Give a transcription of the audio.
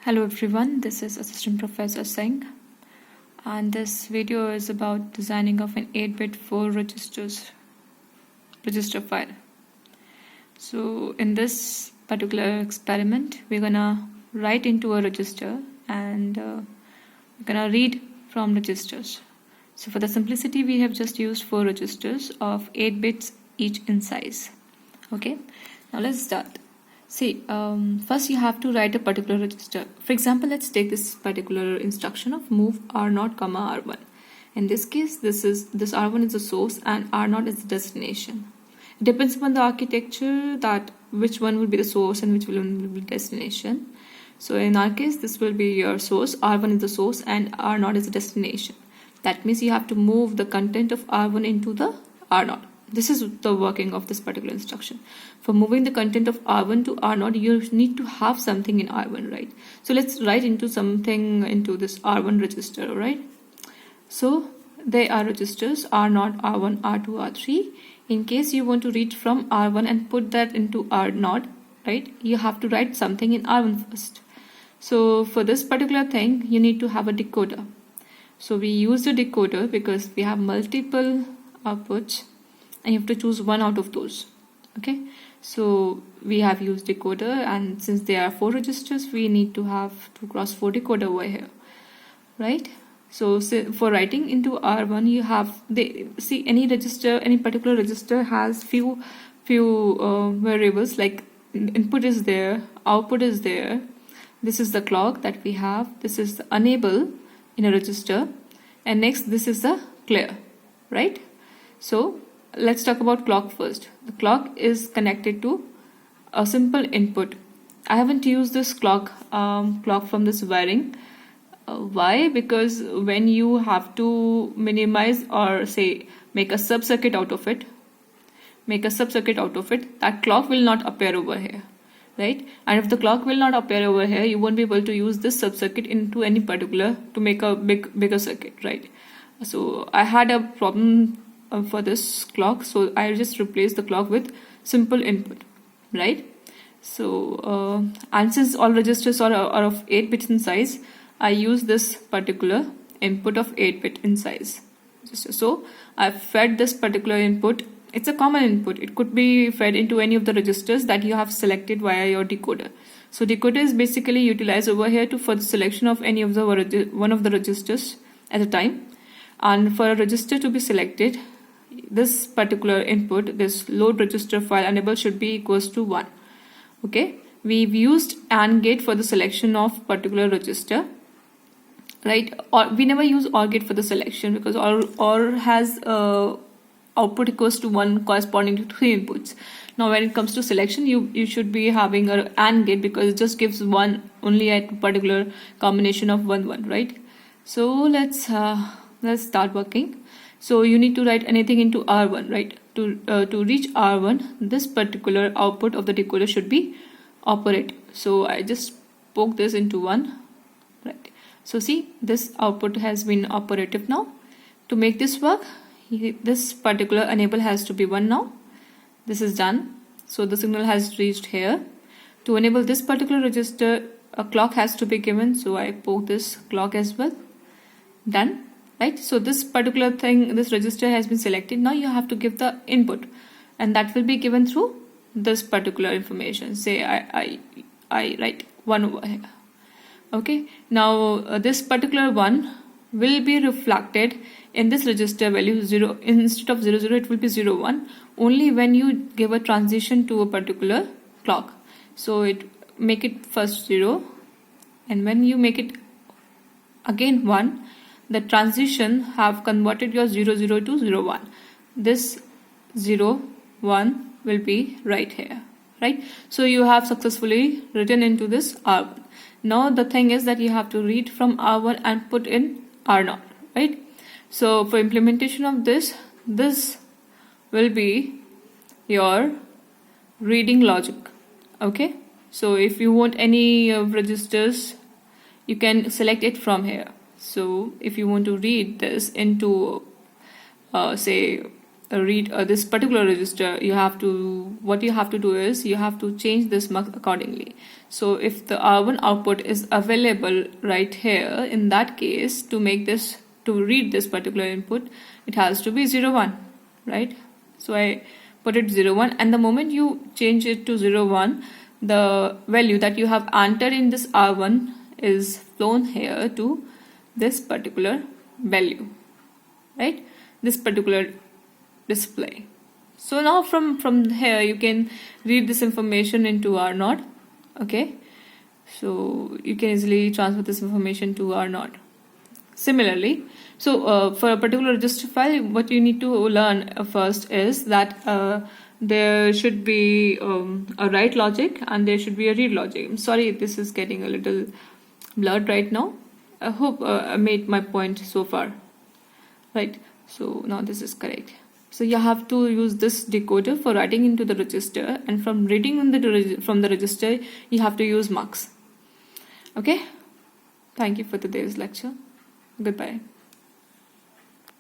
Hello everyone, this is Assistant Professor Singh, and this video is about designing of an 8-bit 4 register file. So in this particular experiment, we're gonna write into a register and we're gonna read from registers. So for the simplicity, we have just used 4 registers of 8 bits each in size. Okay, now let's start. See, first you have to write a particular register. For example, let's take this particular instruction of move R0, R1. In this case, this R1 is the source and R0 is the destination. It depends upon the architecture that which one will be the source and which one will be the destination. So in our case, this will be your source. R1 is the source and R0 is the destination. That means you have to move the content of R1 into the R0. This is the working of this particular instruction. For moving the content of R1 to R0, you need to have something in R1, right? So let's write into something into this R1 register, right? So they are registers R0, R1, R2, R3. In case you want to read from R1 and put that into R0, right? You have to write something in R1 first. So for this particular thing, you need to have a decoder. So we use the decoder because we have multiple outputs and you have to choose one out of those. Okay, so we have used decoder, and since there are 4 registers, we need to have 2x4 decoder over here, right? So for writing into R1, you have any register, any particular register has few variables, like input is there, output is there. This is the clock that we have. This is the enable in a register, and next this is the clear, right? So let's talk about clock first. The clock is connected to a simple input. I haven't used this clock from this wiring. Why? Because when you have to minimize or say make a sub-circuit out of it, that clock will not appear over here, right? And if the clock will not appear over here, you won't be able to use this sub-circuit into any particular to make a bigger circuit, right? So I had a problem for this clock, so I just replaced the clock with simple input, right? So and since all registers are of 8 bits in size, I use this particular input of 8 bit in size. So I've fed this particular input. It's a common input. It could be fed into any of the registers that you have selected via your decoder. So decoder is basically utilized over here for the selection of any of the one of the registers at a time. And for a register to be selected, this particular input, this load register file enable, should be equals to 1. Okay, we've used AND gate for the selection of particular register, right? Or we never use OR gate for the selection because OR has output equals to 1 corresponding to 3 inputs. Now when it comes to selection, you should be having an AND gate because it just gives 1 only at a particular combination of 1, right? So let's start working. So you need to write anything into R1, right? To reach R1, this particular output of the decoder should be operate. So I just poke this into 1, right? So see, this output has been operative now. To make this work, this particular enable has to be 1 now. This is done. So the signal has reached here. To enable this particular register, a clock has to be given. So I poke this clock as well. Done. Right, so this particular thing, this register has been selected. Now you have to give the input, and that will be given through this particular information. Say I write 1 over here. Okay, now this particular 1 will be reflected in this register value 0. Instead of 0, 0, it will be 0, 1 only when you give a transition to a particular clock. So it make it first 0, and when you make it again 1, the transition have converted your 0, 0 to 0, 1. This 0, 1 will be right here, right? So you have successfully written into this R1. Now the thing is that you have to read from R1 and put in R0, right? So for implementation of this will be your reading logic. Okay, so if you want any registers, you can select it from here. So if you want to read this into say read this particular register, what you have to do is you have to change this mux accordingly. So if the R1 output is available right here, in that case, to read this particular input, it has to be 0 1, right? So I put it 0 1, and the moment you change it to 0 1, the value that you have entered in this R1 is flown here to this particular value, right? This particular display. So now from here you can read this information into R0. Okay, so you can easily transfer this information to R0. Similarly, so for a particular register file, what you need to learn first is that there should be a write logic and there should be a read logic. I'm sorry, this is getting a little blurred right now. I hope I made my point so far, right? So now this is correct. So you have to use this decoder for writing into the register, and from reading from the register, you have to use mux. Okay? Thank you for today's lecture. Goodbye.